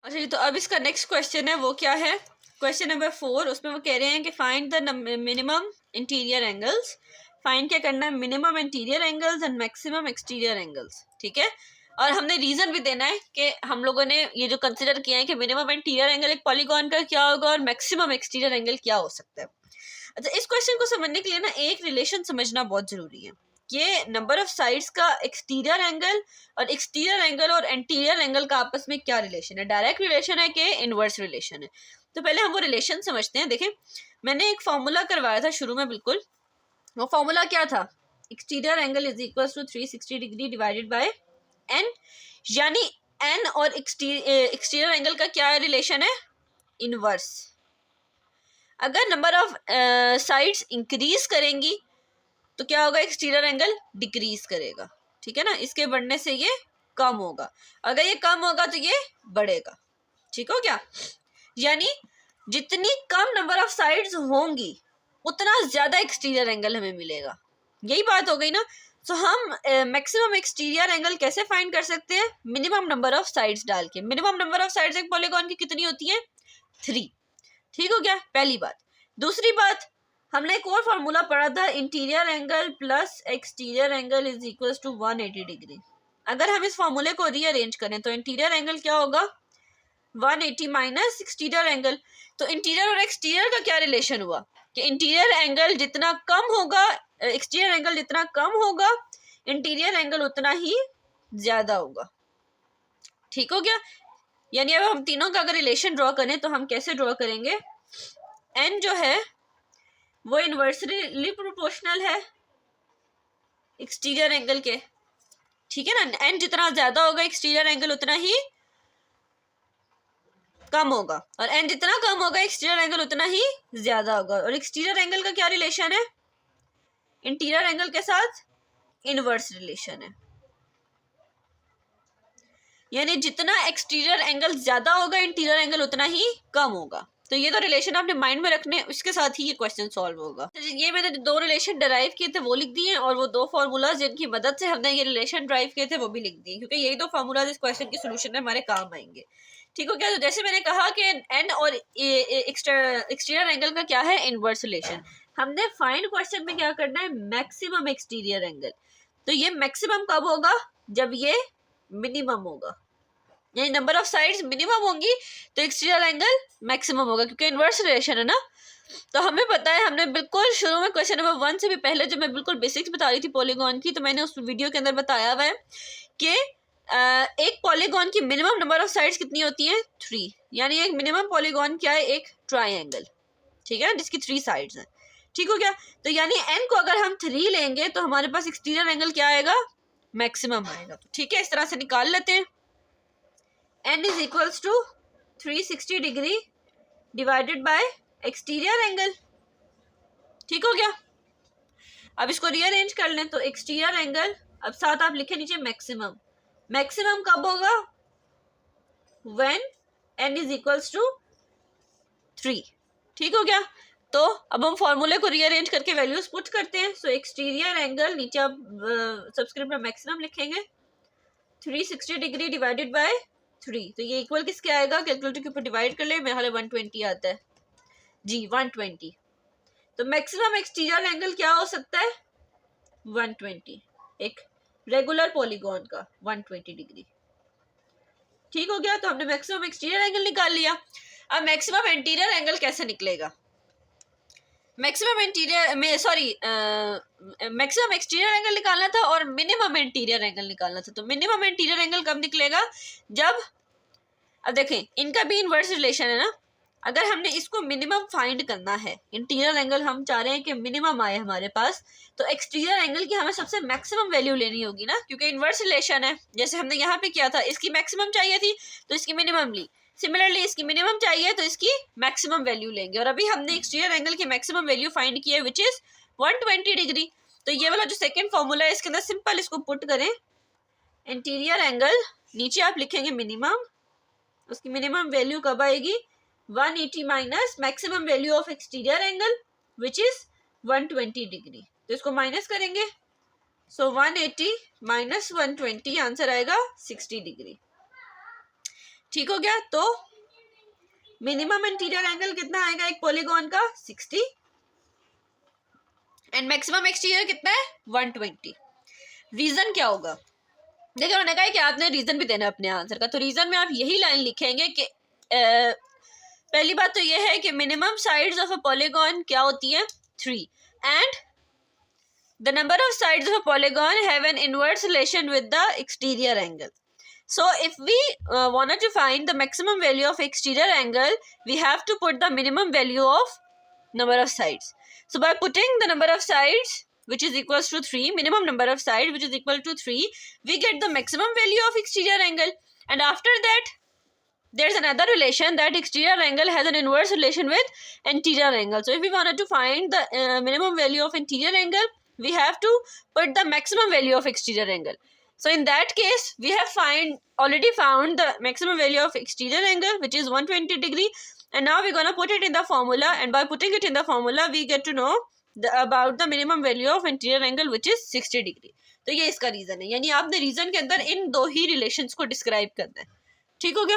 अच्छा जी, तो अब इसका नेक्स्ट क्वेश्चन है, वो क्या है, क्वेश्चन नंबर 4। उसमें वो कह रहे हैं कि find the minimum interior angles. Find क्या करना है, minimum interior angles and maximum exterior angles, ठीक है। और हमने रीजन भी देना है कि हम लोगों ने ये जो कंसिडर किया है कि मिनिमम इंटीरियर एंगल एक पॉलीगॉन का क्या होगा और मैक्सिमम एक्सटीरियर एंगल क्या हो सकता है। अच्छा, इस क्वेश्चन को समझने के लिए ना एक रिलेशन समझना बहुत जरूरी है। ये नंबर ऑफ साइड्स का एक्सटीरियर एंगल और एक्सटीरियर एंगल और एंटीरियर एंगल का आपस में क्या रिलेशन है, डायरेक्ट रिलेशन है कि इनवर्स रिलेशन है। तो पहले हम वो रिलेशन समझते हैं। देखें, मैंने एक फॉर्मूला करवाया था शुरू में, बिल्कुल वो फॉर्मूला क्या था, exterior angle is equal to 360 degree divided by n, यानी एन और एक्सटीरियर एंगल का क्या रिलेशन है, इनवर्स। अगर नंबर ऑफ साइड्स इंक्रीज करेंगी तो क्या होगा, एक्सटीरियर एंगल डिक्रीज करेगा, ठीक है ना, इसके बढ़ने से ये कम होगा, अगर ये कम होगा तो ये बढ़ेगा, ठीक हो गया। यानी जितनी कम नंबर ऑफ साइड्स होंगी उतना ज्यादा एक्सटीरियर एंगल हमें मिलेगा, यही बात हो गई ना। तो हम मैक्सिमम एक्सटीरियर एंगल कैसे फाइंड कर सकते हैं, मिनिमम नंबर ऑफ साइड्स डाल के। मिनिमम नंबर ऑफ साइड्स एक पॉलीगॉन की कितनी होती है, 3, ठीक हो गया, पहली बात। दूसरी बात, हमने एक और फॉर्मूला पढ़ा था, interior angle plus exterior angle is equal to 180 degree. अगर हम इस फॉर्मूले को रीअरेंज करें तो इंटीरियर एंगल क्या होगा, 180 माइनस एक्सटीरियर एंगल। तो इंटीरियर और एक्सटीरियर का क्या रिलेशन हुआ कि इंटीरियर एंगल जितना कम होगा, एक्सटीरियर एंगल जितना कम होगा, इंटीरियर एंगल उतना ही ज्यादा होगा, ठीक हो गया। यानी अब हम तीनों का अगर रिलेशन ड्रॉ करें तो हम कैसे ड्रॉ करेंगे, एन जो है वो इनवर्सली प्रोपोर्शनल है एक्सटीरियर एंगल के, ठीक है ना। एन जितना ज्यादा होगा एक्सटीरियर एंगल उतना ही कम होगा, और एन जितना कम होगा एक्सटीरियर एंगल उतना ही ज्यादा होगा। और एक्सटीरियर एंगल का क्या रिलेशन है, इंटीरियर एंगल के साथ इनवर्स रिलेशन है, यानी जितना एक्सटीरियर एंगल ज्यादा होगा इंटीरियर एंगल उतना ही कम होगा। तो ये तो रिलेशन आपने माइंड में रखने, इसके साथ ही ये क्वेश्चन सॉल्व होगा। ये मैंने दो रिलेशन डराइव किए थे वो लिख दिए, और वो दो फॉर्मूलाज जिनकी मदद से हमने ये रिलेशन ड्राइव किए थे वो भी लिख दिए, क्योंकि यही दो फॉर्मूलाज इस क्वेश्चन के सोल्यूशन में हमारे काम आएंगे, ठीक हो गया। तो जैसे मैंने कहा कि एन और एक्सटीरियर एंगल का क्या है, इनवर्स रिलेशन। हमने फाइंड क्वेश्चन में क्या करना है, मैक्सिमम एक्सटीरियर एंगल। तो ये मैक्सिमम कब होगा, जब ये मिनिमम होगा, यानी नंबर ऑफ साइड्स मिनिमम होंगी तो एक्सटीरियर एंगल मैक्सिमम होगा, क्योंकि इनवर्स रिलेशन है ना। तो हमें पता है, हमने बिल्कुल शुरू में क्वेश्चन नंबर 1 से भी पहले जब मैं बिल्कुल बेसिक्स बता रही थी पॉलीगॉन की, तो मैंने उस वीडियो के अंदर बताया हुआ है कि एक पॉलीगॉन की मिनिमम नंबर ऑफ साइड्स कितनी होती है, 3। यानी एक मिनिमम पॉलीगॉन क्या है, एक ट्राइंगल, ठीक है, जिसकी 3 साइड्स हैं, ठीक हो गया। तो यानी एन को अगर हम 3 लेंगे तो हमारे पास एक्सटीरियर एंगल क्या आएगा, मैक्सिमम आएगा। तो ठीक है, इस तरह से निकाल लेते हैं। n is equals to 360 degree divided bye exterior angle, ठीक हो गया। अब इसको रीअरेंज कर लें तो एक्सटीरियर एंगल, अब साथ आप लिखे नीचे मैक्सिमम। मैक्सिमम कब होगा, when n is equals to 3, ठीक हो गया। तो अब हम फॉर्मूले को रीअरेंज करके वैल्यूज पुट करते हैं। सो एक्सटीरियर एंगल, नीचे आप सबस्क्रिप्ट में मैक्सिमम लिखेंगे, 360 डिग्री डिवाइडेड बाय 3। तो ये इक्वल किसके आएगा, कैलकुलेटर के ऊपर डिवाइड कर ले, मेरे हाल 120 आता है जी, 120। तो मैक्सिमम एक्सटीरियर एंगल क्या हो सकता है, 120, एक रेगुलर पॉलीगॉन का 120 डिग्री, ठीक हो गया। तो हमने मैक्सिमम एक्सटीरियर एंगल निकाल लिया। अब मैक्सिमम इंटीरियर एंगल कैसे निकलेगा, मैक्सिमम इंटीरियर में मैक्सिमम एक्सटीरियर एंगल निकालना था और मिनिमम इंटीरियर एंगल निकालना था। तो मिनिमम इंटीरियर एंगल कब निकलेगा, जब, अब देखें इनका भी इनवर्स रिलेशन है ना। अगर हमने इसको मिनिमम फाइंड करना है, इंटीरियर एंगल हम चाह रहे हैं कि मिनिमम आए हमारे पास, तो एक्सटीरियर एंगल की हमें सबसे मैक्सिमम वैल्यू लेनी होगी ना, क्योंकि इनवर्स रिलेशन है। जैसे हमने यहाँ पे किया था, इसकी मैक्सिमम चाहिए थी तो इसकी मिनिमम ली, सिमिलरली इसकी मिनिमम चाहिए तो इसकी मैक्सिमम वैल्यू लेंगे। और अभी हमने एक्सटीरियर एंगल की मैक्सिमम वैल्यू फाइंड की है, विच इज 120 डिग्री। तो ये वाला जो सेकेंड फॉर्मूला है इसके अंदर सिंपल इसको पुट करें, इंटीरियर एंगल, नीचे आप लिखेंगे मिनिमम, उसकी मिनिमम वैल्यू कब आएगी, 180 minus maximum value of exterior angle which is 120 degree. तो इसको माइनस करेंगे, सो 180 माइनस 120 आंसर आएगा 60 डिग्री। ठीक हो गया। तो मिनिमम इंटीरियर एंगल कितना आएगा एक पॉलीगॉन का? 60 एंड मैक्सिमम एक्सटीरियर कितना है? 120। रीजन क्या होगा? देखिए उन्होंने कहा कि आपने रीजन भी देना है अपने आंसर का। तो रीजन में आप यही लाइन लिखेंगे कि पहली बात तो ये है कि minimum sides of a polygon क्या होती है? 3 and the number of sides of a polygon have an inverse relation with the exterior angle. So if we wanted to find the maximum value of exterior angle, we have to put the minimum value of number of sides. So by putting the number of sides which is equals to 3, minimum number of sides which is equal to 3, we get the maximum value of exterior angle. And after that there's another relation that exterior angle has an inverse relation with interior angle. So if we wanted to find the minimum value of interior angle, we have to put the maximum value of exterior angle. So in that case we have already found the maximum value of exterior angle which is 120 degree, and now we're going to put it in the formula, and by putting it in the formula we get to know about the minimum value of interior angle which is 60 degree. तो ये इसका reason है, यानी आपने reason के अंदर इन दो ही relations को डिस्क्राइब करना है। ठीक हो गया।